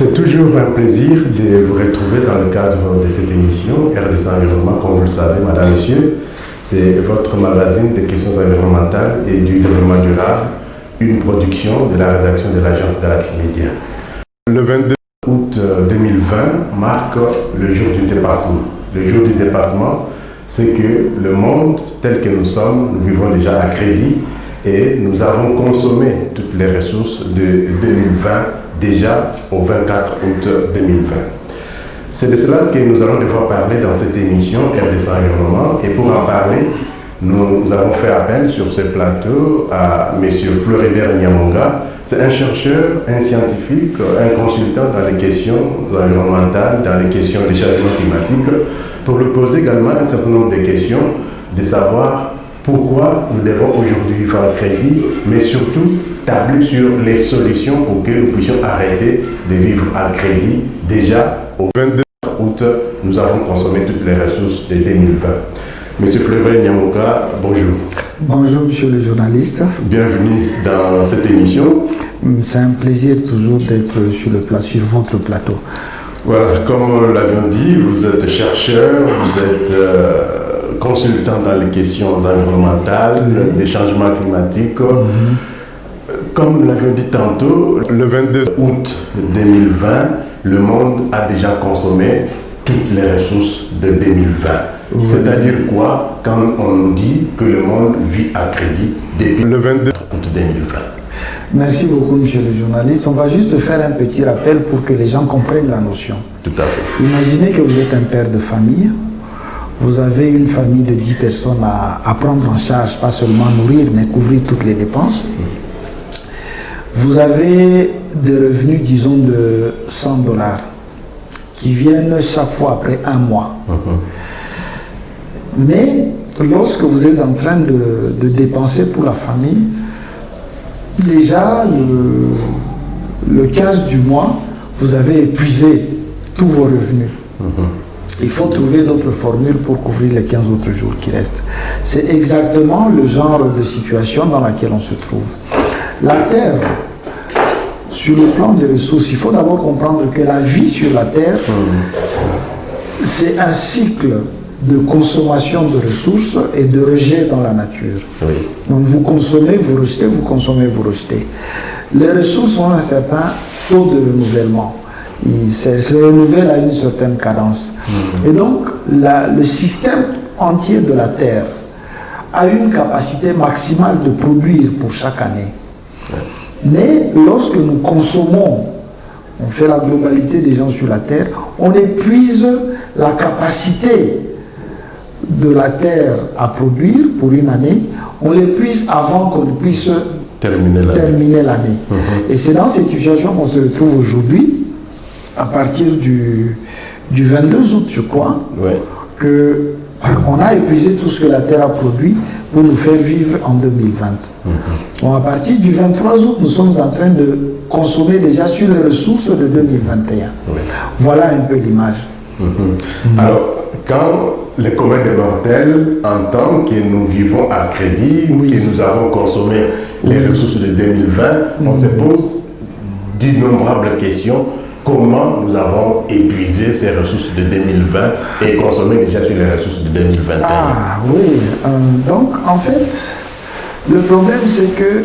C'est toujours un plaisir de vous retrouver dans le cadre de cette émission RDC Environnement. Comme vous le savez, madame, monsieur, c'est votre magazine des questions environnementales et du développement durable, une production de la rédaction de l'agence Galaxy Media. Le 22 août 2020 marque le jour du dépassement. Le jour du dépassement, c'est que le monde tel que nous sommes, nous vivons déjà à crédit et nous avons consommé toutes les ressources de 2020 déjà au 24 août 2020. C'est de cela que nous allons devoir parler dans cette émission RDC Environnement. Et pour en parler, nous avons fait appel sur ce plateau à M. Floribert Nyamonga. C'est un chercheur, un scientifique, un consultant dans les questions environnementales, dans les questions des changements climatiques, pour lui poser également un certain nombre de questions, de savoir pourquoi nous devons aujourd'hui faire crédit, mais surtout tabler sur les solutions pour que nous puissions arrêter de vivre à crédit. Déjà, au 22 août, nous avons consommé toutes les ressources de 2020. Monsieur Floribert Nyamonga, bonjour. Bonjour, monsieur le journaliste. Bienvenue dans cette émission. C'est un plaisir toujours d'être sur votre plateau. Voilà, comme nous l'avions dit, vous êtes chercheur, vous êtes consultant dans les questions environnementales, oui, des changements climatiques. Comme nous l'avions dit tantôt, le 22 août 2020, le monde a déjà consommé toutes les ressources de 2020. Oui. C'est-à-dire quoi quand on dit que le monde vit à crédit depuis le 22 août 2020? Merci beaucoup, monsieur le journaliste. On va juste faire un petit rappel pour que les gens comprennent la notion. Tout à fait. Imaginez que vous êtes un père de famille. Vous avez une famille de 10 personnes à prendre en charge, pas seulement nourrir, mais couvrir toutes les dépenses. Vous avez des revenus, disons, de $100 qui viennent chaque fois après un mois. Mais lorsque vous êtes en train de dépenser pour la famille, déjà le 15 du mois, vous avez épuisé tous vos revenus. Il faut trouver d'autres formules pour couvrir les 15 autres jours qui restent. C'est exactement le genre de situation dans laquelle on se trouve. La Terre, sur le plan des ressources, il faut d'abord comprendre que la vie sur la Terre, c'est un cycle de consommation de ressources et de rejet dans la nature. Oui. Donc vous consommez, vous rejetez, vous consommez, vous rejetez. Les ressources ont un certain taux de renouvellement. Ils se renouvellent à une certaine cadence. Et donc, le système entier de la Terre a une capacité maximale de produire pour chaque année. Mais lorsque nous consommons, on fait la globalité des gens sur la Terre, on épuise la capacité de la Terre à produire pour une année, on l'épuise avant qu'on puisse terminer l'année. Et c'est dans cette situation qu'on se retrouve aujourd'hui, à partir du 22 août, je crois, qu'on a épuisé tout ce que la Terre a produit pour nous faire vivre en 2020. Bon, à partir du 23 août, nous sommes en train de consommer déjà sur les ressources de 2021. Voilà un peu l'image. Alors, quand les communs des mortels entendent que nous vivons à crédit, que nous avons consommé les ressources de 2020, on se pose d'innombrables questions. Comment nous avons épuisé ces ressources de 2020 et consommé déjà sur les ressources de 2021? Ah oui, donc en fait, le problème c'est que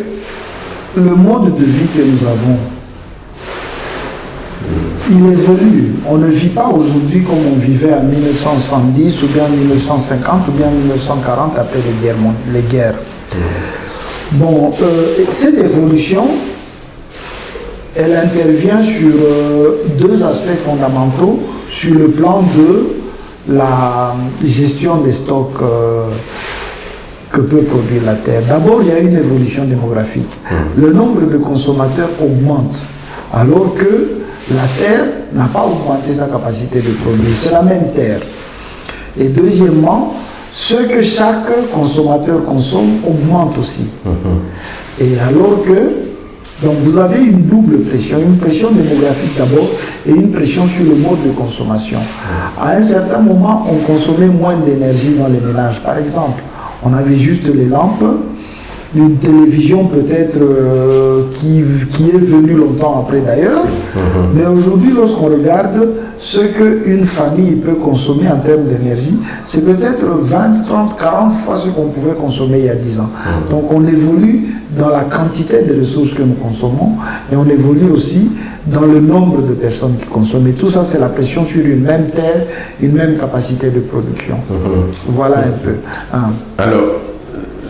le mode de vie que nous avons, il évolue. On ne vit pas aujourd'hui comme on vivait en 1970 ou bien en 1950 ou bien en 1940 après les guerres. Bon, cette évolution, elle intervient sur deux aspects fondamentaux sur le plan de la gestion des stocks que peut produire la Terre. D'abord, il y a une évolution démographique. Le nombre de consommateurs augmente, alors que la Terre n'a pas augmenté sa capacité de produire. C'est la même Terre. Et deuxièmement, ce que chaque consommateur consomme augmente aussi. Et alors que donc vous avez une double pression, une pression démographique d'abord et une pression sur le mode de consommation. À un certain moment, on consommait moins d'énergie dans les ménages. Par exemple, on avait juste les lampes d'une télévision peut-être qui est venue longtemps après d'ailleurs. Mais aujourd'hui, lorsqu'on regarde ce qu'une famille peut consommer en termes d'énergie, c'est peut-être 20, 30, 40 fois ce qu'on pouvait consommer il y a 10 ans. Donc on évolue dans la quantité de ressources que nous consommons et on évolue aussi dans le nombre de personnes qui consomment. Et tout ça, c'est la pression sur une même terre, une même capacité de production. Voilà un peu. Hein. Alors,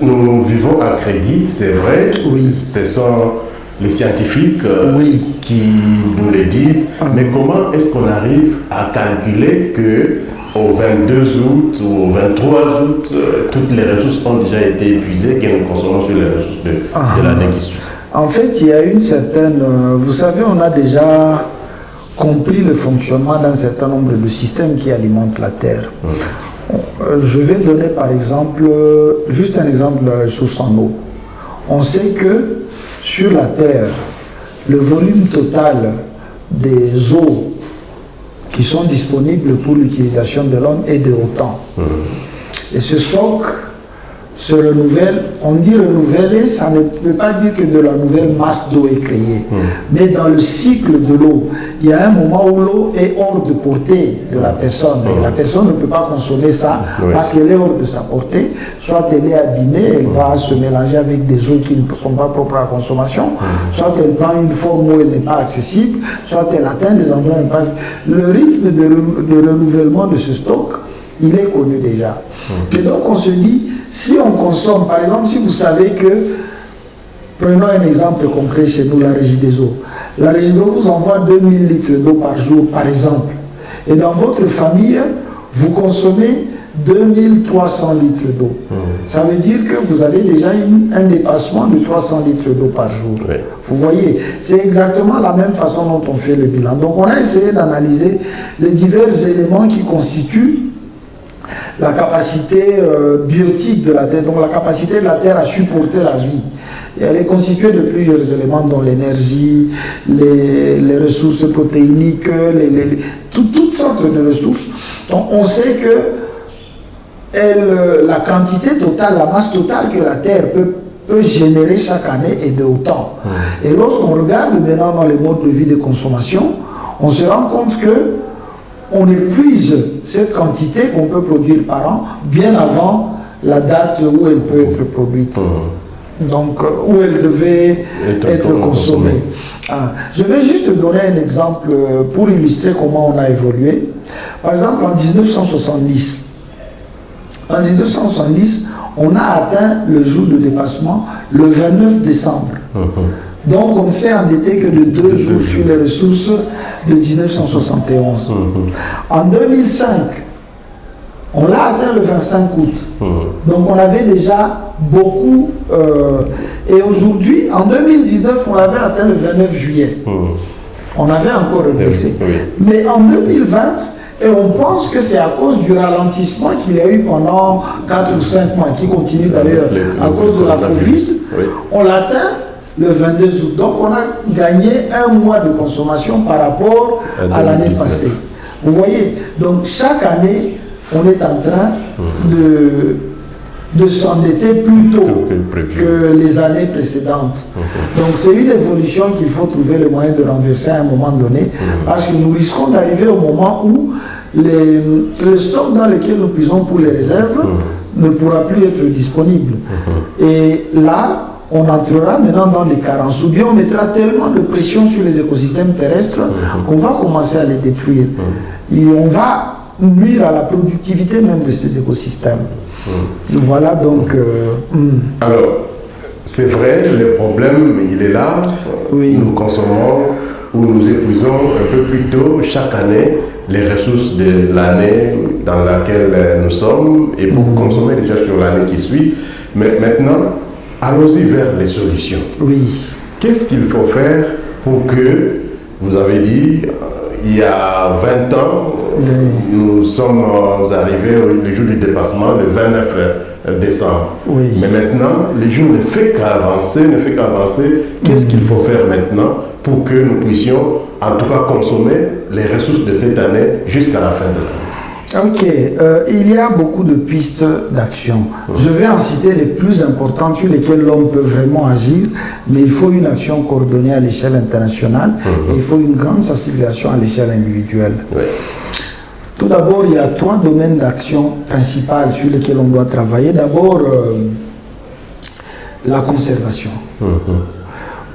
nous vivons à crédit, c'est vrai. Oui. Ce sont les scientifiques oui. qui nous le disent. Mais comment est-ce qu'on arrive à calculer que au 22 août ou au 23 août, toutes les ressources ont déjà été épuisées et que nous consommons sur les ressources de l'année qui suit? En fait, il y a une certaine... vous savez, on a déjà compris le fonctionnement d'un certain nombre de systèmes qui alimentent la Terre. Je vais donner par exemple, juste un exemple de la ressource en eau. On sait que sur la Terre, le volume total des eaux qui sont disponibles pour l'utilisation de l'homme est de autant. Et ce stock se renouvelle, on dit renouveler, ça ne veut pas dire que de la nouvelle masse d'eau est créée. Mais dans le cycle de l'eau, il y a un moment où l'eau est hors de portée de la personne. Et la personne ne peut pas consommer ça parce qu'elle est hors de sa portée. Soit elle est abîmée, elle va se mélanger avec des eaux qui ne sont pas propres à la consommation. Soit elle prend une forme où elle n'est pas accessible. Soit elle atteint des endroits où elle passe. Le rythme de renouvellement de ce stock, il est connu déjà. Et donc on se dit, si on consomme, par exemple, si vous savez que, prenons un exemple concret chez nous, la Régie des eaux. La Régie des eaux vous envoie 2000 litres d'eau par jour, par exemple. Et dans votre famille, vous consommez 2300 litres d'eau. Ça veut dire que vous avez déjà un dépassement de 300 litres d'eau par jour. Vous voyez, c'est exactement la même façon dont on fait le bilan. Donc on a essayé d'analyser les divers éléments qui constituent la capacité biotique de la Terre, donc la capacité de la Terre à supporter la vie. Et elle est constituée de plusieurs éléments, dont l'énergie, les ressources protéiniques, toutes sortes de ressources. Donc on sait que la quantité totale, la masse totale que la Terre peut générer chaque année est de autant. Et lorsqu'on regarde maintenant dans les modes de vie de consommation, on se rend compte que on épuise cette quantité qu'on peut produire par an bien avant la date où elle peut être produite. Donc, où elle devait être consommée. Je vais juste donner un exemple pour illustrer comment on a évolué. Par exemple, en 1970, on a atteint le jour de dépassement le 29 décembre. Donc, on ne s'est endetté que de 2 jours sur les ressources de 1971. En 2005, on l'a atteint le 25 août. Donc, on avait déjà beaucoup. Et aujourd'hui, en 2019, on l'avait atteint le 29 juillet. On avait encore régressé. Mais en 2020, et on pense que c'est à cause du ralentissement qu'il y a eu pendant 4 ou 5 mois, qui continue d'ailleurs à cause de la Covid, on l'atteint le 22 août. Donc on a gagné 1 mois de consommation par rapport à l'année passée. Vous voyez, donc chaque année, on est en train de s'endetter plus tôt que les années précédentes. Donc c'est une évolution qu'il faut trouver le moyen de renverser à un moment donné, parce que nous risquons d'arriver au moment où le stock dans lequel nous puisons pour les réserves ne pourra plus être disponible. Et là, on entrera maintenant dans les carences, ou bien on mettra tellement de pression sur les écosystèmes terrestres qu'on va commencer à les détruire. Et on va nuire à la productivité même de ces écosystèmes. Voilà donc... Alors, c'est vrai, le problème, il est là. Nous consommons ou nous épuisons un peu plus tôt chaque année les ressources de l'année dans laquelle nous sommes et pour consommer déjà sur l'année qui suit. Mais maintenant, allons-y vers les solutions. Qu'est-ce qu'il faut faire pour que, vous avez dit, il y a 20 ans, nous sommes arrivés le jour du dépassement, le 29 décembre. Mais maintenant, le jour ne fait qu'avancer, Qu'est-ce qu'il faut faire maintenant pour que nous puissions, en tout cas, consommer les ressources de cette année jusqu'à la fin de l'année? Ok, il y a beaucoup de pistes d'action. Je vais en citer les plus importantes sur lesquelles l'homme peut vraiment agir, mais il faut une action coordonnée à l'échelle internationale et il faut une grande sensibilisation à l'échelle individuelle. Tout d'abord, il y a 3 domaines d'action principaux sur lesquels on doit travailler. D'abord, la conservation.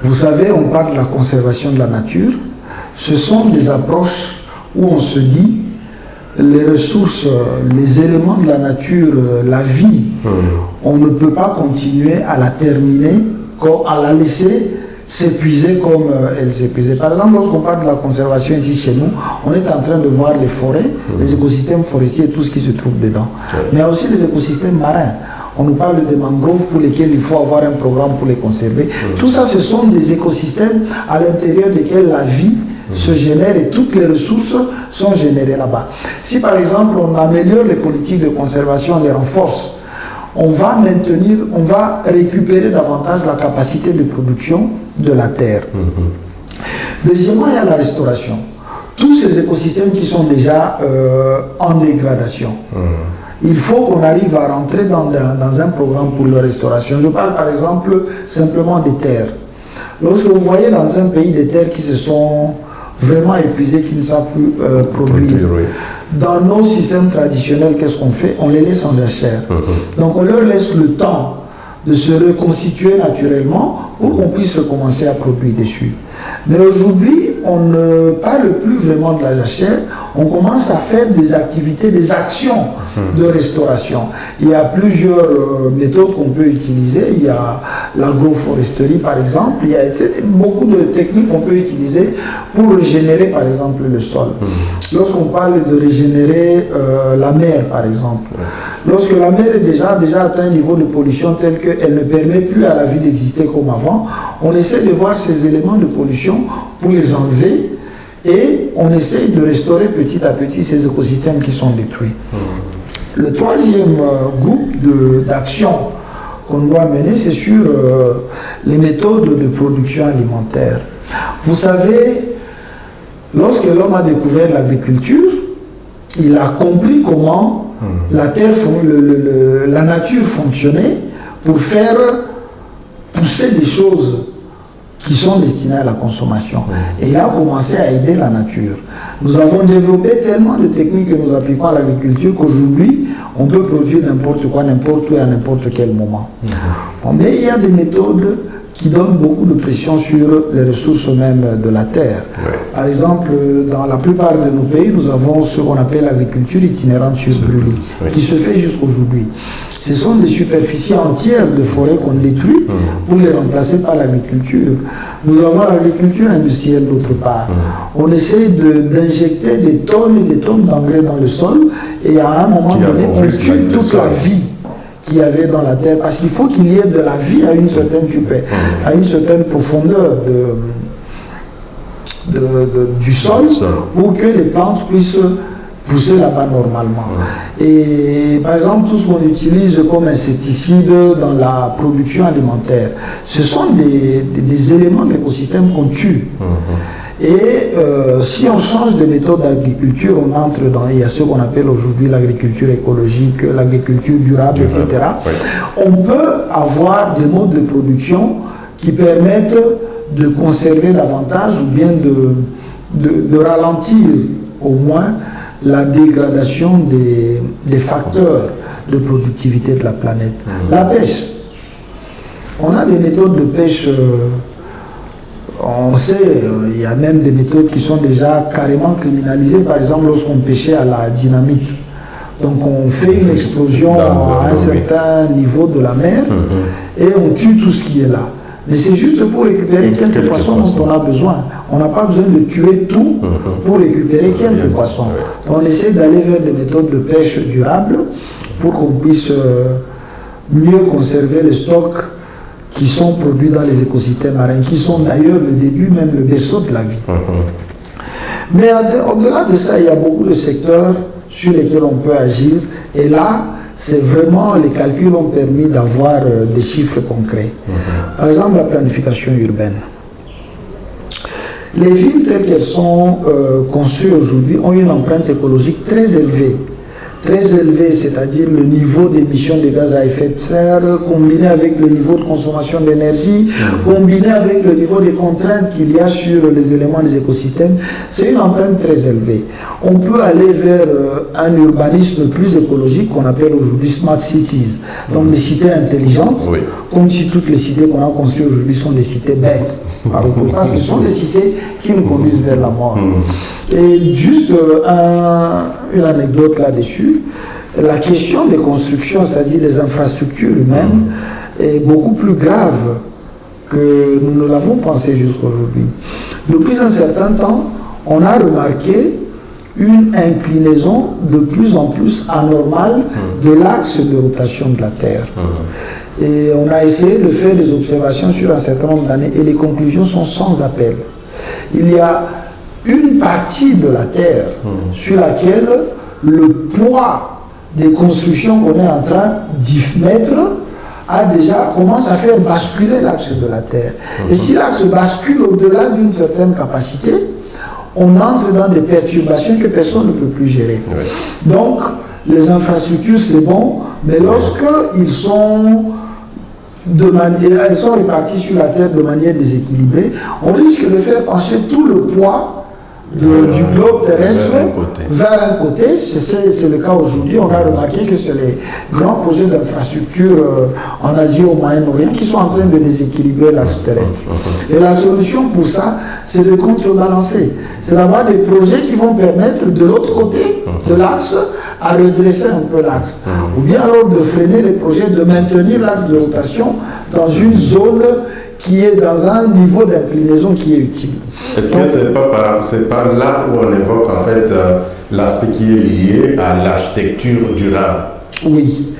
Vous savez, on parle de la conservation de la nature. Ce sont des approches où on se dit les ressources, les éléments de la nature, la vie, on ne peut pas continuer à la terminer, à la laisser s'épuiser comme elle s'épuisait. Par exemple, lorsqu'on parle de la conservation ici chez nous, on est en train de voir les forêts, les écosystèmes forestiers et tout ce qui se trouve dedans. Mais aussi les écosystèmes marins. On nous parle des mangroves pour lesquels il faut avoir un programme pour les conserver. Tout ça, ce sont des écosystèmes à l'intérieur desquels la vie se génère et toutes les ressources sont générées là-bas. Si par exemple on améliore les politiques de conservation, on les renforce, on va maintenir, on va récupérer davantage la capacité de production de la terre. Deuxièmement, il y a la restauration. Tous ces écosystèmes qui sont déjà en dégradation. Il faut qu'on arrive à rentrer dans un programme pour leur restauration. Je parle par exemple simplement des terres. Lorsque vous voyez dans un pays des terres qui se sont vraiment épuisées, qui ne savent plus produire, dans nos systèmes traditionnels, qu'est-ce qu'on fait? On les laisse en jachère. Donc on leur laisse le temps de se reconstituer naturellement pour qu'on puisse recommencer à produire dessus. Mais aujourd'hui, on ne parle plus vraiment de la jachère, on commence à faire des activités, des actions de restauration. Il y a plusieurs méthodes qu'on peut utiliser. Il y a l'agroforesterie par exemple, il y a beaucoup de techniques qu'on peut utiliser pour régénérer par exemple le sol. Lorsqu'on parle de régénérer la mer par exemple, lorsque la mer est déjà atteint un niveau de pollution tel qu'elle ne permet plus à la vie d'exister comme avant, on essaie de voir ces éléments de pollution pour les enlever et on essaie de restaurer petit à petit ces écosystèmes qui sont détruits. Le troisième groupe d'actions qu'on doit mener, c'est sur les méthodes de production alimentaire. Vous savez, lorsque l'homme a découvert l'agriculture, il a compris comment la terre, la nature fonctionnait pour faire pousser des choses qui sont destinées à la consommation. Et il a commencé à aider la nature. Nous avons développé tellement de techniques que nous appliquons à l'agriculture qu'aujourd'hui, on peut produire n'importe quoi, n'importe où et à n'importe quel moment. Mais il y a des méthodes qui donnent beaucoup de pression sur les ressources même de la terre. Par exemple, dans la plupart de nos pays, nous avons ce qu'on appelle l'agriculture itinérante sur brûlée, qui se fait jusqu'aujourd'hui. Ce sont des superficies entières de forêts qu'on détruit pour les remplacer par l'agriculture. Nous avons l'agriculture industrielle d'autre part. On essaie d'injecter des tonnes et des tonnes d'engrais dans le sol et à un moment donné, on tue toute la vie qu'il y avait dans la terre. Parce qu'il faut qu'il y ait de la vie à une certaine profondeur du sol pour que les plantes puissent pousser là-bas normalement. Et par exemple, tout ce qu'on utilise comme insecticides dans la production alimentaire, ce sont des éléments de l'écosystème qu'on tue. Et si on change de méthode d'agriculture, on entre dans, il y a ce qu'on appelle aujourd'hui l'agriculture écologique, l'agriculture durable, etc. On peut avoir des modes de production qui permettent de conserver davantage ou bien de ralentir au moins la dégradation des facteurs de productivité de la planète. La pêche. On a des méthodes de pêche, on sait, il y a même des méthodes qui sont déjà carrément criminalisées. Par exemple, lorsqu'on pêchait à la dynamite. Donc on fait une explosion à un certain niveau de la mer et on tue tout ce qui est là. Mais c'est juste pour récupérer quelques poissons dont on a besoin. On n'a pas besoin de tuer tout pour récupérer quelques poissons. Donc on essaie d'aller vers des méthodes de pêche durables pour qu'on puisse mieux conserver les stocks qui sont produits dans les écosystèmes marins, qui sont d'ailleurs le début, même le berceau de la vie. Mais au-delà de ça, il y a beaucoup de secteurs sur lesquels on peut agir. Et là, c'est vraiment, les calculs ont permis d'avoir des chiffres concrets. Par exemple, la planification urbaine. Les villes telles qu'elles sont conçues aujourd'hui ont une empreinte écologique très élevée très élevé, c'est-à-dire le niveau d'émission de gaz à effet de serre, combiné avec le niveau de consommation d'énergie, combiné avec le niveau des contraintes qu'il y a sur les éléments des écosystèmes, c'est une empreinte très élevée. On peut aller vers un urbanisme plus écologique qu'on appelle aujourd'hui smart cities, donc des cités intelligentes, comme si toutes les cités qu'on a construites aujourd'hui sont des cités bêtes, parce que ce sont des cités qui nous conduisent vers la mort. Et juste une anecdote là-dessus, la question des constructions, c'est-à-dire des infrastructures humaines, est beaucoup plus grave que nous ne l'avons pensé jusqu'aujourd'hui. Depuis un certain temps, on a remarqué une inclinaison de plus en plus anormale de l'axe de rotation de la Terre. Et on a essayé de faire des observations sur un certain nombre d'années et les conclusions sont sans appel. Il y a une partie de la Terre sur laquelle le poids des constructions qu'on est en train d'y mettre commence à faire basculer l'axe de la Terre. Et si l'axe bascule au-delà d'une certaine capacité, on entre dans des perturbations que personne ne peut plus gérer. Donc, les infrastructures, c'est bon, mais lorsqu'elles sont réparties sur la Terre de manière déséquilibrée, on risque de faire pencher tout le poids du globe terrestre vers un côté. C'est le cas aujourd'hui. On a remarqué que c'est les grands projets d'infrastructure en Asie et au Moyen-Orient qui sont en train de déséquilibrer l'axe terrestre. Et la solution pour ça, c'est de contrebalancer. C'est d'avoir des projets qui vont permettre de l'autre côté de l'axe à redresser un peu l'axe. Ou bien alors de freiner les projets, de maintenir l'axe de rotation dans une zone qui est dans un niveau d'inclinaison qui est utile. Est-ce que c'est pas là où on évoque en fait l'aspect qui est lié à l'architecture durable? Oui.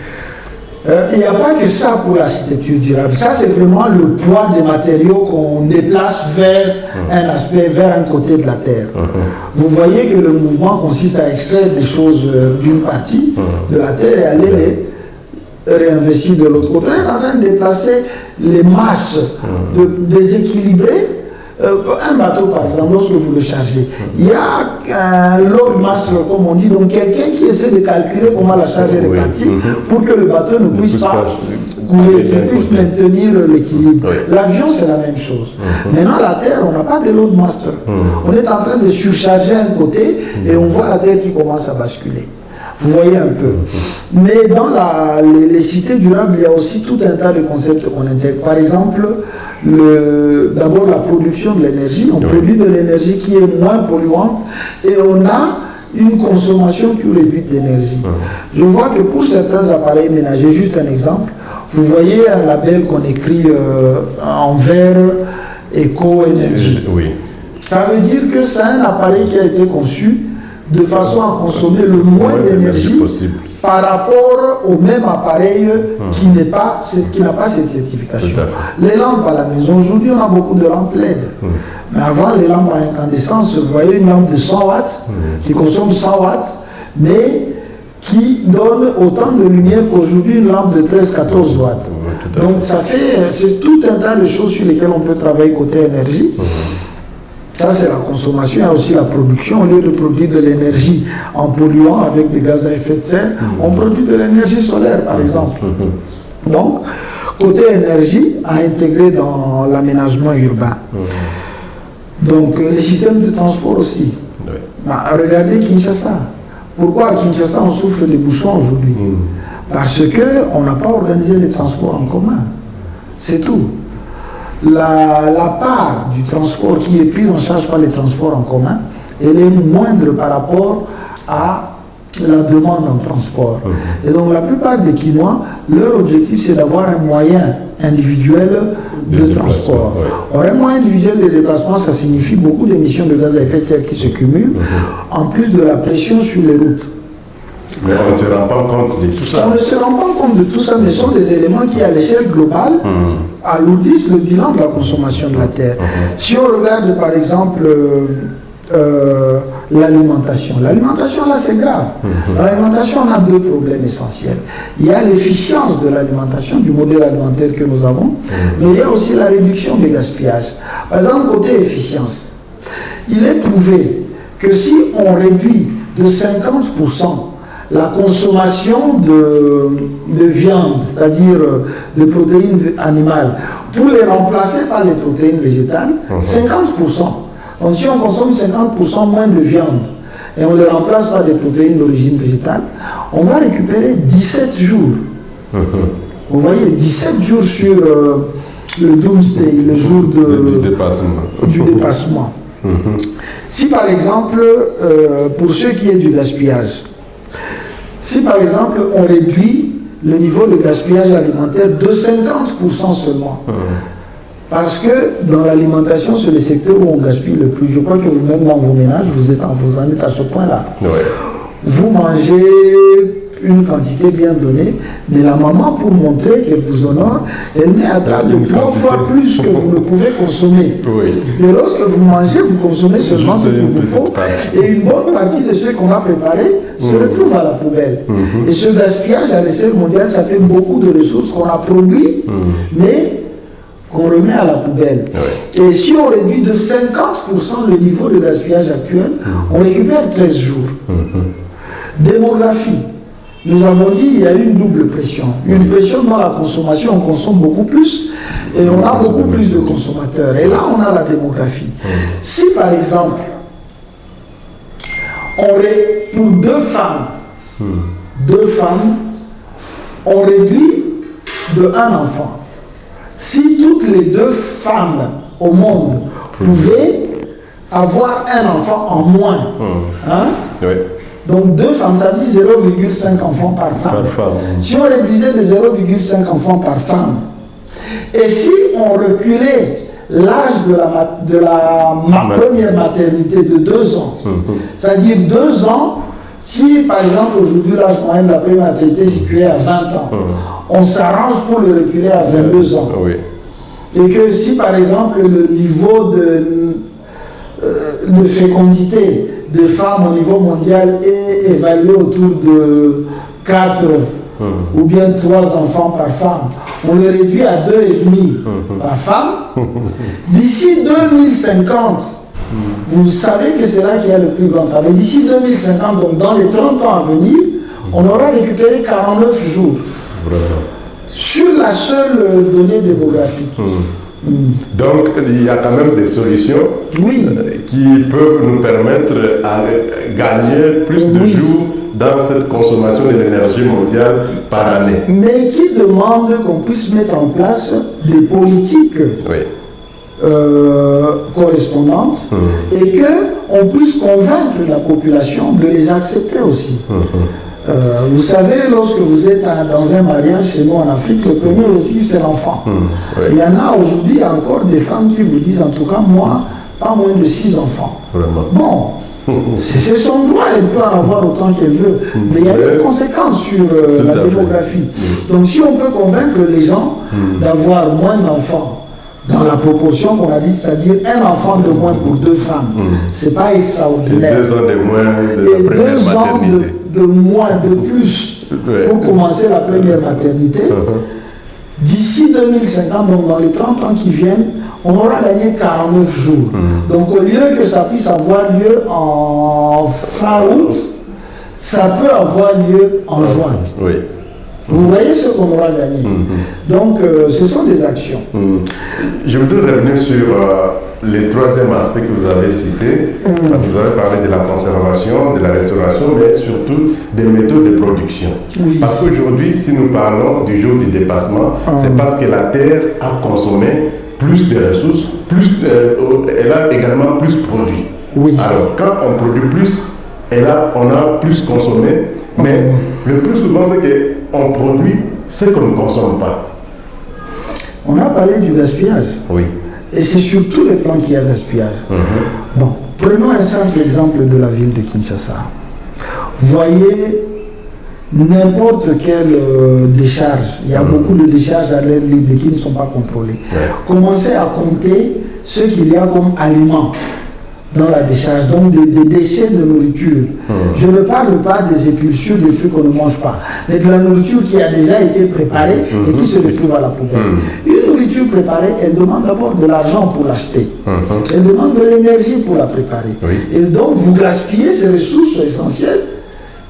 Il n'y a pas que ça pour l'architecture durable. Ça, c'est vraiment le poids des matériaux qu'on déplace vers un aspect, vers un côté de la Terre. Vous voyez que le mouvement consiste à extraire des choses d'une partie de la Terre et aller les réinvestir de l'autre côté. On est en train de déplacer les masses déséquilibrées. Un bateau, par exemple, lorsque vous le chargez, il y a un load master, comme on dit, donc quelqu'un qui essaie de calculer comment la charge est répartie pour que le bateau ne puisse pas couler, qu'il puisse maintenir l'équilibre. L'avion, c'est la même chose. Maintenant, la Terre, on n'a pas de load master. On est en train de surcharger un côté et on voit la Terre qui commence à basculer. Vous voyez un peu. Mais dans les cités durables, il y a aussi tout un tas de concepts qu'on intègre. Par exemple, d'abord la production de l'énergie. On produit de l'énergie qui est moins polluante et on a une consommation plus réduite d'énergie. Je vois que pour certains appareils ménagers, juste un exemple, vous voyez un label qu'on écrit en vert éco-énergie. Ça veut dire que c'est un appareil qui a été conçu de façon à consommer le moins d'énergie possible par rapport au même appareil qui n'a pas cette certification. Les lampes à la maison, aujourd'hui on a beaucoup de lampes LED. Mais avant les lampes à incandescence, vous voyez une lampe de 100 watts qui consomme 100 watts, mais qui donne autant de lumière qu'aujourd'hui une lampe de 13-14 watts. Donc c'est tout un tas de choses sur lesquelles on peut travailler côté énergie. Ça, c'est la consommation. Il y a aussi la production. Au lieu de produire de l'énergie en polluant avec des gaz à effet de serre, on produit de l'énergie solaire, par exemple. Donc, côté énergie, à intégrer dans l'aménagement urbain. Donc, les systèmes de transport aussi. Regardez Kinshasa. Pourquoi à Kinshasa, on souffre des bouchons aujourd'hui? Parce qu'on n'a pas organisé les transports en commun. C'est tout. La part du transport qui est prise en charge par les transports en commun, elle est moindre par rapport à la demande en transport. Et donc la plupart des Kinois, leur objectif c'est d'avoir un moyen individuel de transport. Or, un moyen individuel de déplacement, ça signifie beaucoup d'émissions de gaz à effet de serre qui se cumulent, en plus de la pression sur les routes. Mais on ne se rend pas compte de tout ça. On ne se rend pas compte de tout ça, mais ce sont des éléments qui, à l'échelle globale, alourdissent le bilan de la consommation de la Terre. Si on regarde, par exemple, l'alimentation. L'alimentation, là, c'est grave. Dans l'alimentation, on a deux problèmes essentiels. Il y a l'efficience de l'alimentation, du modèle alimentaire que nous avons, mais il y a aussi la réduction des gaspillages. Par exemple, côté efficience, il est prouvé que si on réduit de 50% la consommation de viande, c'est-à-dire de protéines animales, pour les remplacer par les protéines végétales, 50%. Donc si on consomme 50% moins de viande et on les remplace par des protéines d'origine végétale, on va récupérer 17 jours. Vous voyez, 17 jours sur le doomsday, le jour du dépassement. Si par exemple, pour ceux qui est du gaspillage, si par exemple on réduit le niveau de gaspillage alimentaire de 50% seulement, parce que dans l'alimentation, c'est le secteur où on gaspille le plus. Je crois que vous-même dans vos ménages, vous en êtes à ce point-là. Ouais. Vous mangez une quantité bien donnée, mais la maman, pour montrer qu'elle vous honore, elle met à table 3 fois plus que vous ne pouvez consommer. Oui. Et lorsque vous mangez, vous consommez seulement ce qu'il vous faut. Et une bonne partie de ce qu'on a préparé se retrouve à la poubelle. Et ce gaspillage à l'échelle mondiale, ça fait beaucoup de ressources qu'on a produites, mais qu'on remet à la poubelle. Et si on réduit de 50% le niveau de gaspillage actuel, on récupère 13 jours. Démographie. Nous avons dit qu'il y a une double pression. Une pression dans la consommation, on consomme beaucoup plus et on a beaucoup plus de consommateurs. Et là, on a la démographie. Si par exemple, pour deux femmes, on réduit de un enfant. Si toutes les 2 femmes au monde pouvaient avoir un enfant en moins, donc 2 femmes, ça dit 0,5 enfants par femme. Si on réduisait de 0,5 enfants par femme, et si on reculait l'âge de la première maternité de 2 ans, c'est-à-dire 2 ans, si par exemple aujourd'hui l'âge moyen de la première maternité est situé à 20 ans, on s'arrange pour le reculer à 22 ans. Et que si par exemple le niveau de fécondité de femmes au niveau mondial est évalué autour de 4 ou bien 3 enfants par femme, on le réduit à 2,5 par femme. D'ici 2050, vous savez que c'est là qu'il y a le plus grand travail. D'ici 2050, donc dans les 30 ans à venir, on aura récupéré 49 jours. Sur la seule donnée démographique. Donc, il y a quand même des solutions qui peuvent nous permettre de gagner plus de jours dans cette consommation de l'énergie mondiale par année. Mais qui demande qu'on puisse mettre en place des politiques correspondantes et qu'on puisse convaincre la population de les accepter aussi. Vous savez, lorsque vous êtes dans un mariage chez nous en Afrique, le premier motif c'est l'enfant. Il y en a aujourd'hui encore des femmes qui vous disent, en tout cas moi, pas moins de 6 enfants. Bon, c'est son droit, elle peut en avoir autant qu'elle veut, mais il y a une conséquence sur la démographie. Donc si on peut convaincre les gens d'avoir moins d'enfants, dans la proportion qu'on a dit, c'est-à-dire un enfant de moins pour 2 femmes, c'est pas extraordinaire. Et 2 ans de moins de la première maternité. De moins, de plus, pour commencer la première maternité. D'ici 2050, donc dans les 30 ans qui viennent, on aura gagné 49 jours. Donc au lieu que ça puisse avoir lieu en fin août, ça peut avoir lieu en juin. Vous voyez ce qu'on aura gagné. Donc ce sont des actions. Je voudrais revenir sur le 3e aspect que vous avez cité, parce que vous avez parlé de la conservation, de la restauration, mais surtout des méthodes de production. Parce qu'aujourd'hui, si nous parlons du jour du dépassement, c'est parce que la Terre a consommé plus de ressources, elle a également plus produit. Alors, quand on produit plus, on a plus consommé, mais le plus souvent, c'est qu'on produit ce qu'on ne consomme pas. On a parlé du gaspillage. Et c'est sur tous les plans qu'il y a gaspillage. Bon, prenons un simple exemple de la ville de Kinshasa. Voyez n'importe quelle décharge. Il y a beaucoup de décharges à l'air libre qui ne sont pas contrôlées. Commencez à compter ce qu'il y a comme aliments dans la décharge, donc des déchets de nourriture. Je ne parle pas des épulsions, des trucs qu'on ne mange pas, mais de la nourriture qui a déjà été préparée et qui se retrouve à la poubelle. Une nourriture préparée, elle demande d'abord de l'argent pour l'acheter. Elle demande de l'énergie pour la préparer. Et donc, vous gaspillez ces ressources essentielles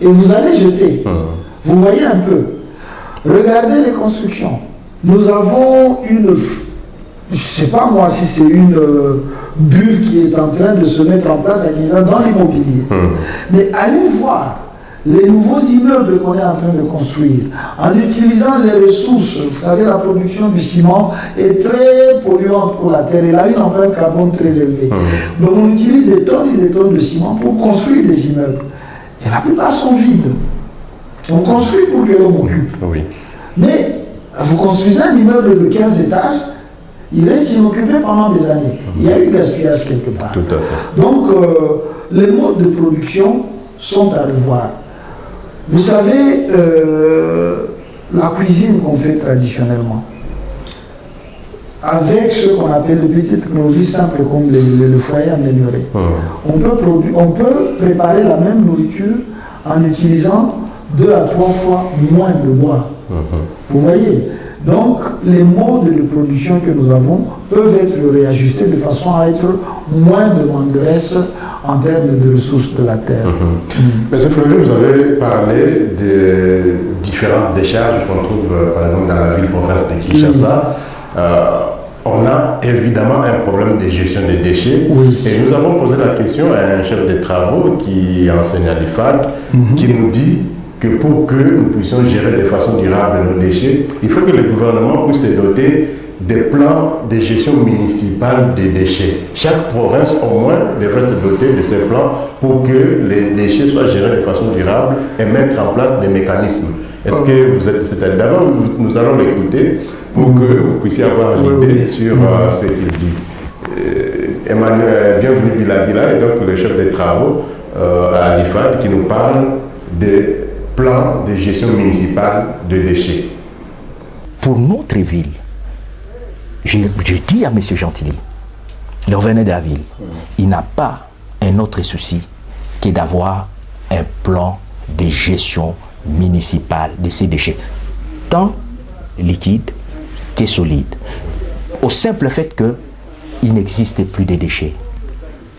et vous allez jeter. Vous voyez un peu. Regardez les constructions. Nous avons une, je ne sais pas moi si c'est une bulle qui est en train de se mettre en place à Kinshasa dans l'immobilier. Mais allez voir les nouveaux immeubles qu'on est en train de construire, en utilisant les ressources. Vous savez, la production du ciment est très polluante pour la terre. Elle a une empreinte carbone très élevée. Donc on utilise des tonnes et des tonnes de ciment pour construire des immeubles. Et la plupart sont vides. On construit pour que l'homme occupe. Oui. Mais vous construisez un immeuble de 15 étages, il reste inoccupé pendant des années. Il y a eu gaspillage quelque part. Tout à fait. Donc, les modes de production sont à revoir. Vous savez, la cuisine qu'on fait traditionnellement, avec ce qu'on appelle les petites technologies simples comme le foyer amélioré, on peut préparer la même nourriture en utilisant 2 à 3 fois moins de bois. Vous voyez? Donc, les modes de production que nous avons peuvent être réajustés de façon à être moins demanderesse en termes de ressources de la terre. Monsieur Fleury, vous avez parlé de différentes décharges qu'on trouve, par exemple, dans la ville-province de Kinshasa. On a évidemment un problème de gestion des déchets. Et nous avons posé la question à un chef de travaux qui enseigne à l'IFAD, qui nous dit que pour que nous puissions gérer de façon durable nos déchets, il faut que le gouvernement puisse se doter des plans de gestion municipale des déchets. Chaque province, au moins, devrait se doter de ces plans pour que les déchets soient gérés de façon durable et mettre en place des mécanismes. Est-ce que vous êtes d'abord, nous allons l'écouter pour que vous puissiez avoir l'idée sur ce qu'il dit. Emmanuel, bienvenue Bila et donc le chef des travaux à l'IFAD qui nous parle des plans de gestion municipale de déchets. Pour notre ville, je dis à M. Gentilly, le gouverneur de la ville, il n'a pas un autre souci que d'avoir un plan de gestion municipale de ces déchets, tant liquides que solides. Au simple fait qu'il n'existe plus de déchets.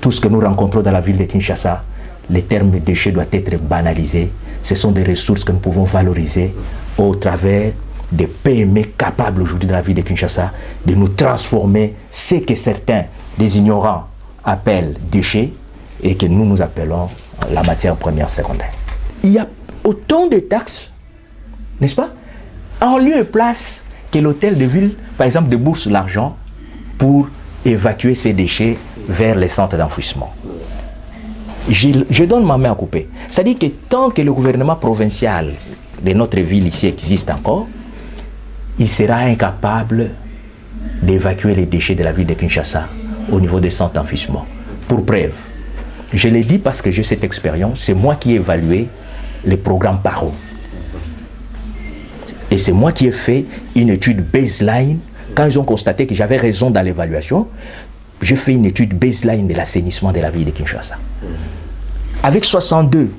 Tout ce que nous rencontrons dans la ville de Kinshasa, les termes de déchets doivent être banalisés. Ce sont des ressources que nous pouvons valoriser au travers des PME capables aujourd'hui dans la ville de Kinshasa de nous transformer ce que certains des ignorants appellent déchets et que nous appelons la matière première secondaire. Il y a autant de taxes, n'est-ce pas, en lieu et place que l'hôtel de ville, par exemple, débourse l'argent pour évacuer ces déchets vers les centres d'enfouissement. Je donne ma main à couper. C'est-à-dire que tant que le gouvernement provincial de notre ville ici existe encore, il sera incapable d'évacuer les déchets de la ville de Kinshasa au niveau des centres d'enfouissement. Pour preuve, je l'ai dit parce que j'ai cette expérience, c'est moi qui ai évalué les programmes PARO. Et c'est moi qui ai fait une étude baseline. Quand ils ont constaté que j'avais raison dans l'évaluation, j'ai fait une étude baseline de l'assainissement de la ville de Kinshasa. Avec 62,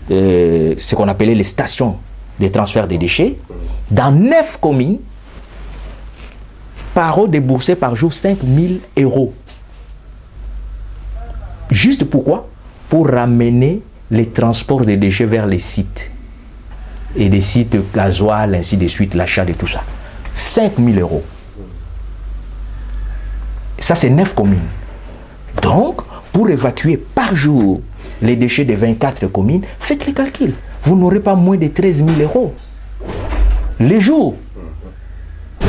ce qu'on appelait les stations de transfert des déchets, dans 9 communes, PARO déboursait par jour 5 000 €. Juste pourquoi? Pour ramener les transports des déchets vers les sites. Et des sites gasoil, ainsi de suite, l'achat de tout ça. 5 000 €. Ça, c'est 9 communes. Donc, pour évacuer par jour les déchets de 24 communes, faites les calculs. Vous n'aurez pas moins de 13 000 € les jours.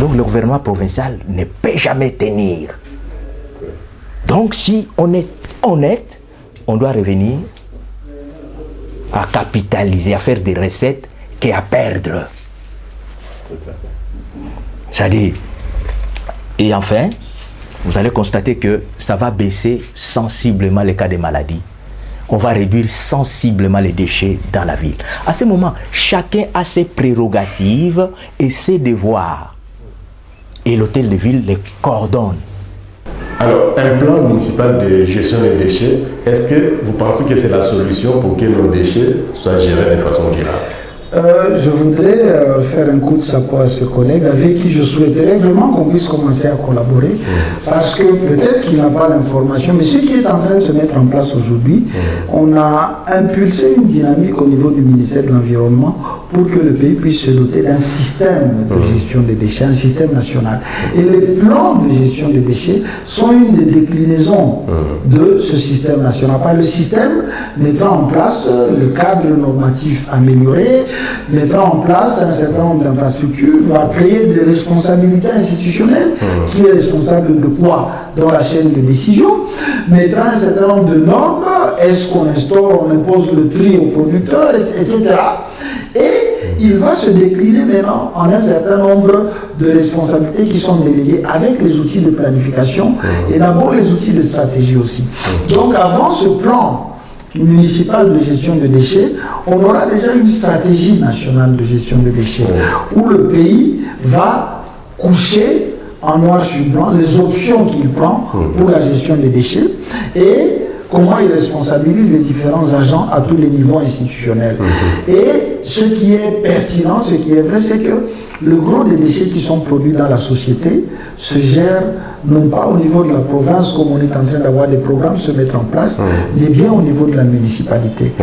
Donc, le gouvernement provincial ne peut jamais tenir. Donc, si on est honnête, on doit revenir à capitaliser, à faire des recettes qu'à perdre. C'est-à-dire, et enfin, vous allez constater que ça va baisser sensiblement les cas de maladies. On va réduire sensiblement les déchets dans la ville. À ce moment, chacun a ses prérogatives et ses devoirs. Et l'hôtel de ville les coordonne. Alors, un plan municipal de gestion des déchets, est-ce que vous pensez que c'est la solution pour que nos déchets soient gérés de façon durable? Je voudrais faire un coup de chapeau à ce collègue avec qui je souhaiterais vraiment qu'on puisse commencer à collaborer, parce que peut-être qu'il n'a pas l'information, mais ce qui est en train de se mettre en place aujourd'hui, on a impulsé une dynamique au niveau du ministère de l'Environnement pour que le pays puisse se doter d'un système de gestion des déchets, un système national. Et les plans de gestion des déchets sont une des déclinaisons de ce système national. Le système mettra en place le cadre normatif amélioré, mettra en place un certain nombre d'infrastructures, va créer des responsabilités institutionnelles, qui est responsable de quoi dans la chaîne de décision, mettra un certain nombre de normes, est-ce qu'on instaure, on impose le tri aux producteurs, etc. Et il va se décliner maintenant en un certain nombre de responsabilités qui sont déléguées avec les outils de planification et d'abord les outils de stratégie aussi. Donc avant ce plan municipal de gestion de déchets, on aura déjà une stratégie nationale de gestion de déchets où le pays va coucher en noir sur blanc les options qu'il prend pour la gestion des déchets et comment il responsabilise les différents agents à tous les niveaux institutionnels. Et ce qui est pertinent, ce qui est vrai, c'est que le gros des déchets qui sont produits dans la société se gèrent non pas au niveau de la province, comme on est en train d'avoir des programmes se mettre en place, mais bien au niveau de la municipalité.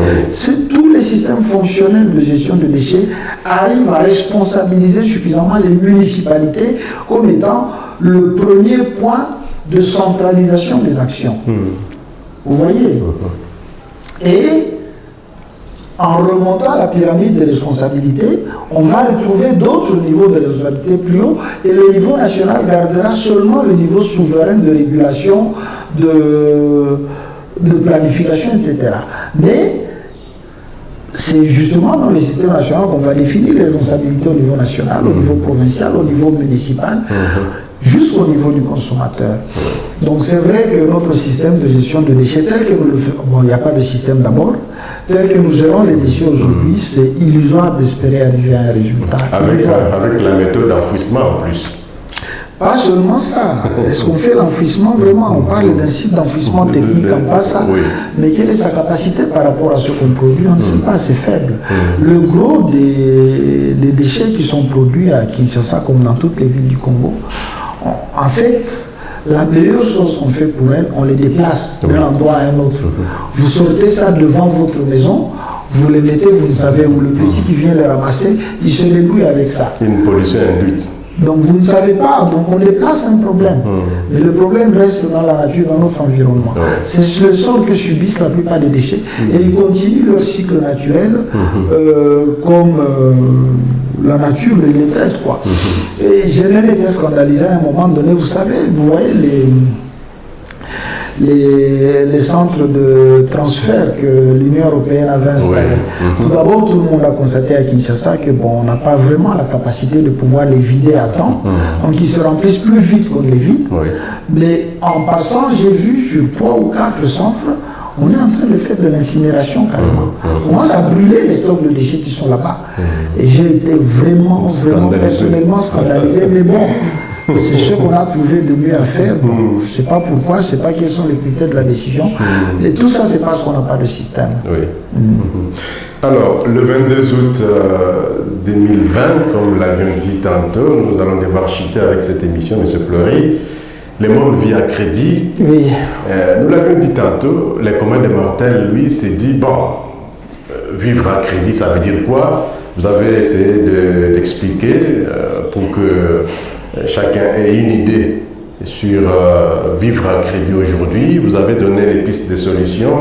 Tous les systèmes fonctionnels de gestion de déchets arrivent à responsabiliser suffisamment les municipalités comme étant le premier point de centralisation des actions. Vous voyez? Et en remontant la pyramide des responsabilités, on va retrouver d'autres niveaux de responsabilité plus haut et le niveau national gardera seulement le niveau souverain de régulation, de planification, etc. Mais c'est justement dans le système national qu'on va définir les responsabilités au niveau national, au niveau provincial, au niveau municipal, jusqu'au niveau du consommateur. Donc c'est vrai que notre système de gestion de déchets, tel que nous le faisons, bon, il n'y a pas de système d'abord, tel que nous gérons les déchets aujourd'hui, c'est illusoire d'espérer arriver à un résultat. Avec la méthode d'enfouissement en plus. Pas seulement ça. Est-ce qu'on fait l'enfouissement vraiment? On parle d'un site d'enfouissement technique en passant, mais quelle est sa capacité par rapport à ce qu'on produit? On ne sait pas, c'est faible. Le gros des déchets qui sont produits à Kinshasa, comme dans toutes les villes du Congo, en fait, la meilleure chose qu'on fait pour elles, on les déplace d'un endroit à un autre. Vous sortez ça devant votre maison, vous les mettez, vous ne savez où. Le petit qui vient les ramasser, il se débrouille avec ça. Une pollution induite. Donc vous ne savez pas, donc on déplace un problème. Mais le problème reste dans la nature, dans notre environnement. C'est le sol que subissent la plupart des déchets. Et ils continuent leur cycle naturel comme la nature les traite, quoi. Et j'ai même été scandalisé à un moment donné, vous savez, vous voyez les centres de transfert que l'Union européenne avait installés. Tout d'abord, tout le monde a constaté à Kinshasa que bon, on n'a pas vraiment la capacité de pouvoir les vider à temps. Donc ils se remplissent plus vite qu'on les vide. Mais en passant, j'ai vu sur 3 ou 4 centres, on est en train de faire de l'incinération carrément. On commence à brûler les stocks de déchets qui sont là-bas. Et j'ai été vraiment personnellement scandalisé. Mais bon, c'est ce qu'on a trouvé de mieux à faire. Bon, je ne sais pas pourquoi, je ne sais pas quels sont les critères de la décision. Mais tout ça, c'est parce qu'on n'a pas de système. Alors, le 22 août 2020, comme l'avions dit tantôt, nous allons devoir chuter avec cette émission, M. Fleury. Le monde vit à crédit. Nous l'avions dit tantôt, les communs des mortels, lui, s'est dit, bon, vivre à crédit, ça veut dire quoi? Vous avez essayé d'expliquer pour que chacun ait une idée sur vivre à crédit aujourd'hui. Vous avez donné les pistes de solutions,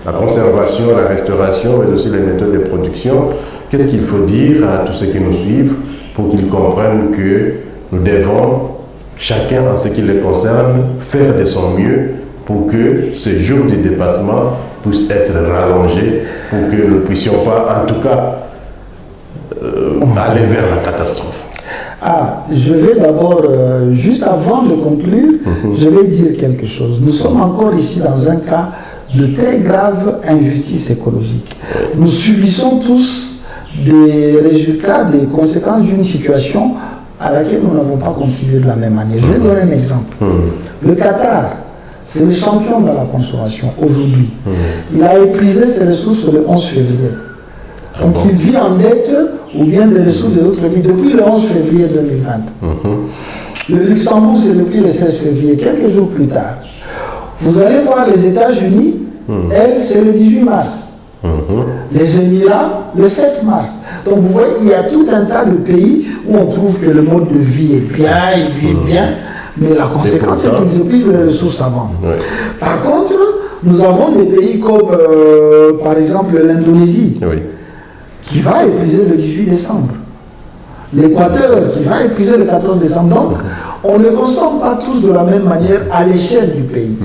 la conservation, la restauration, mais aussi les méthodes de production. Qu'est-ce qu'il faut dire à tous ceux qui nous suivent pour qu'ils comprennent que nous devons, chacun en ce qui les concerne, faire de son mieux pour que ce jour du dépassement puisse être rallongé, pour que nous ne puissions pas, en tout cas, aller vers la catastrophe. Je vais d'abord, juste avant de conclure, je vais dire quelque chose. Nous sommes encore ici dans un cas de très grave injustice écologique. Nous subissons tous des résultats, des conséquences d'une situation à laquelle nous n'avons pas contribué de la même manière. Je vais donner un exemple. Le Qatar, c'est le champion de la consommation aujourd'hui. Il a épuisé ses ressources le 11 février. Donc il vit en dette ou bien des ressources des autres pays depuis le 11 février 2020. Le Luxembourg s'est repris le 16 février, quelques jours plus tard. Vous allez voir les États-Unis, elles, c'est le 18 mars. Les Émirats, le 7 mars. Donc vous voyez, il y a tout un tas de pays où on trouve que le mode de vie est bien, ils vivent bien, mais la conséquence c'est qu'ils épuisent les ressources avant. Par contre, nous avons des pays comme, par exemple, l'Indonésie, qui va épuiser le 18 décembre. L'Équateur, qui va épuiser le 14 décembre. Donc, on ne consomme pas tous de la même manière à l'échelle du pays.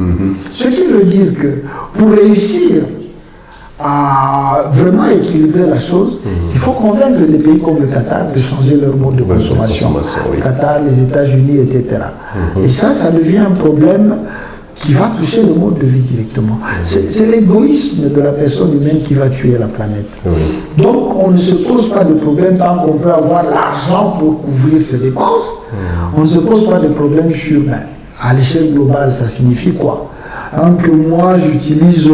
Ce qui veut dire que pour réussir à vraiment équilibrer la chose, il faut convaincre des pays comme le Qatar de changer leur mode de consommation. Le Qatar, les États-Unis, etc. Et ça devient un problème qui va toucher le mode de vie directement. C'est l'égoïsme de la personne humaine qui va tuer la planète. Donc on ne se pose pas de problème tant qu'on peut avoir l'argent pour couvrir ses dépenses. On ne se pose pas de problème sur, à l'échelle globale, ça signifie quoi? Que moi j'utilise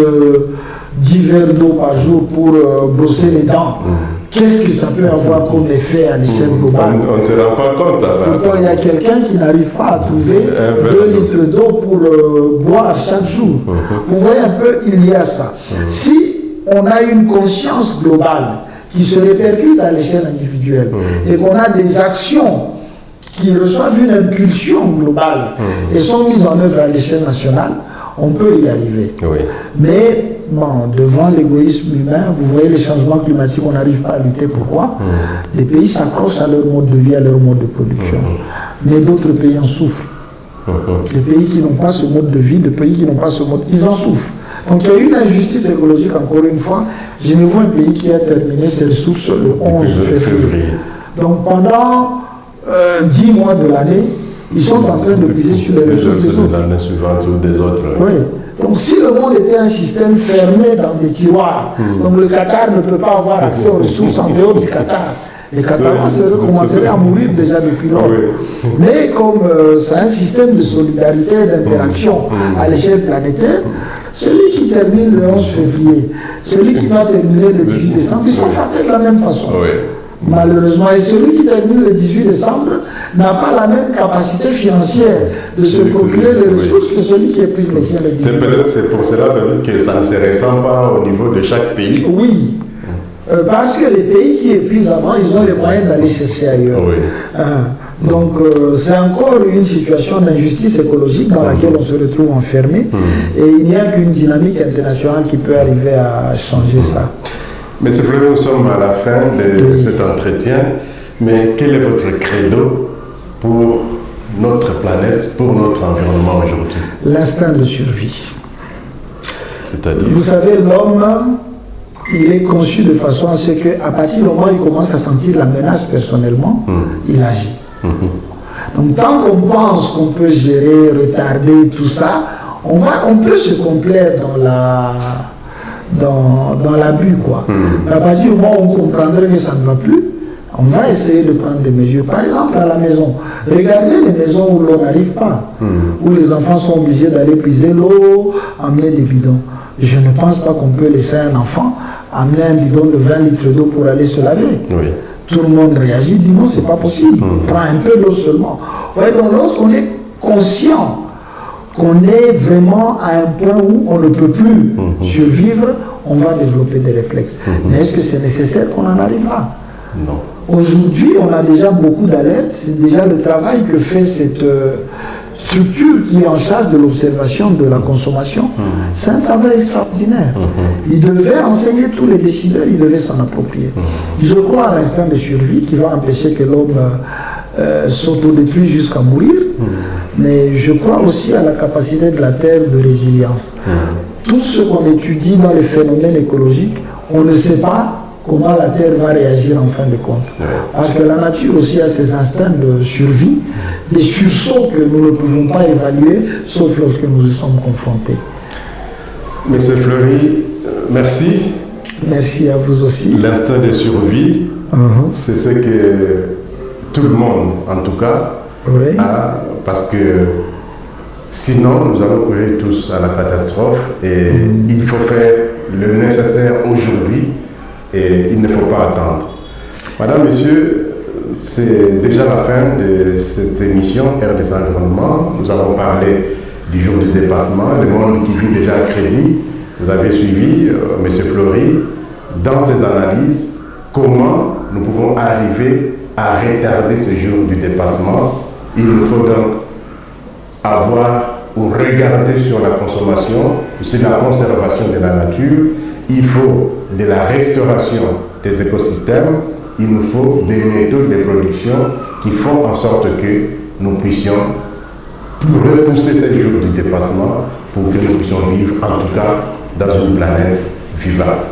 10 verres d'eau par jour pour brosser les dents. Qu'est-ce que ça peut avoir comme effet à l'échelle globale? On ne se rend pas compte. Pourtant, il y a quelqu'un qui n'arrive pas à trouver 2 litres d'eau pour boire chaque jour. Vous voyez un peu, il y a ça. Si on a une conscience globale qui se répercute à l'échelle individuelle et qu'on a des actions qui reçoivent une impulsion globale et sont mises en œuvre à l'échelle nationale, on peut y arriver. Mais bon, devant l'égoïsme humain, vous voyez les changements climatiques, on n'arrive pas à lutter. Pourquoi? Les pays s'accrochent à leur mode de vie, à leur mode de production. Mais d'autres pays en souffrent. Les pays qui n'ont pas ce mode de vie, les pays qui n'ont pas ce mode, ils en souffrent. Donc il y a une injustice écologique, encore une fois. Je ne vois un pays qui a terminé ses ressources le 11 février. Donc pendant 10 mois de l'année, ils sont en train de puiser sur les ressources des autres. L'année suivante ou des autres. Oui. Donc si le monde était un système fermé dans des tiroirs, donc le Qatar ne peut pas avoir accès aux ressources en dehors du Qatar. Les Qataris commenceraient à mourir déjà depuis longtemps. Mais comme c'est un système de solidarité et d'interaction à l'échelle planétaire, celui qui termine le 11 février, celui qui va terminer le 18 décembre, ils sont frappés de la même façon. Malheureusement, et celui qui termine le 18 décembre n'a pas la même capacité financière de se procurer les ressources que celui qui épuise les siens. C'est pour cela que ça ne se ressent pas au niveau de chaque pays. Oui, parce que les pays qui épuisent avant, ils ont les moyens d'aller chercher ailleurs. Donc c'est encore une situation d'injustice écologique dans laquelle on se retrouve enfermé et il n'y a qu'une dynamique internationale qui peut arriver à changer ça. Monsieur Fleury, nous sommes à la fin de cet entretien, mais quel est votre credo pour notre planète, pour notre environnement aujourd'hui? L'instinct de survie. C'est-à-dire? Vous savez, l'homme, il est conçu de façon à ce qu'à partir du moment où il commence à sentir la menace personnellement, il agit. Donc tant qu'on pense qu'on peut gérer, retarder tout ça, on peut se complaire dans l'abus, quoi. À partir du moment où on comprendrait que ça ne va plus, on va essayer de prendre des mesures. Par exemple, à la maison, regardez les maisons où l'eau n'arrive pas, où les enfants sont obligés d'aller puiser l'eau, amener des bidons. Je ne pense pas qu'on peut laisser un enfant amener un bidon de 20 litres d'eau pour aller se laver. Tout le monde réagit, dit non, c'est pas possible. Prends un peu d'eau seulement. Vous voyez, donc lorsqu'on est conscient qu'on est vraiment à un point où on ne peut plus survivre, on va développer des réflexes. Mais est-ce que c'est nécessaire qu'on en arrive là? Non. Aujourd'hui, on a déjà beaucoup d'alertes. C'est déjà le travail que fait cette structure qui est en charge de l'observation de la consommation. C'est un travail extraordinaire. Il devait enseigner tous les décideurs, il devait s'en approprier. Je crois à l'instinct de survie qui va empêcher que l'homme s'autodétruise jusqu'à mourir. Mais je crois aussi à la capacité de la Terre de résilience. Tout ce qu'on étudie dans les phénomènes écologiques, on ne sait pas comment la Terre va réagir en fin de compte. Parce que la nature aussi a ses instincts de survie, des sursauts que nous ne pouvons pas évaluer, sauf lorsque nous y sommes confrontés. Monsieur Fleury, merci. Merci à vous aussi. L'instinct de survie, c'est ce que tout le monde, en tout cas, a, parce que sinon, nous allons courir tous à la catastrophe et il faut faire le nécessaire aujourd'hui et il ne faut pas attendre. Madame, Monsieur, c'est déjà la fin de cette émission RDC Environnement. Nous avons parlé du jour du dépassement, le monde qui vit déjà à crédit. Vous avez suivi, Monsieur Flory, dans ses analyses, comment nous pouvons arriver à retarder ce jour du dépassement. Il nous faut donc avoir ou regarder sur la consommation, sur la conservation de la nature. Il faut de la restauration des écosystèmes. Il nous faut des méthodes de production qui font en sorte que nous puissions repousser ce jour du dépassement pour que nous puissions vivre, en tout cas, dans une planète vivable.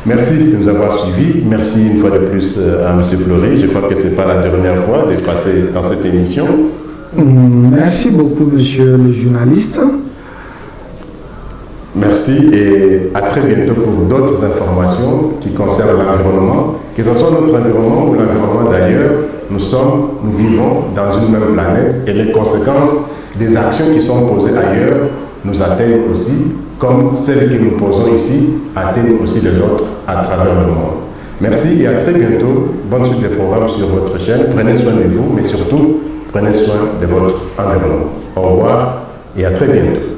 Merci de nous avoir suivis. Merci une fois de plus à M. Flory. Je crois que ce n'est pas la dernière fois de passer dans cette émission. Merci beaucoup, monsieur le journaliste. Merci et à très bientôt pour d'autres informations qui concernent l'environnement, que ce soit notre environnement ou l'environnement d'ailleurs. Nous vivons dans une même planète et les conséquences des actions qui sont posées ailleurs nous atteignent aussi, comme celles que nous posons ici atteignent aussi les autres à travers le monde. Merci et à très bientôt. Bonne suite des programmes sur votre chaîne. Prenez soin de vous, mais surtout, prenez soin de votre environnement. Au revoir et à très bientôt.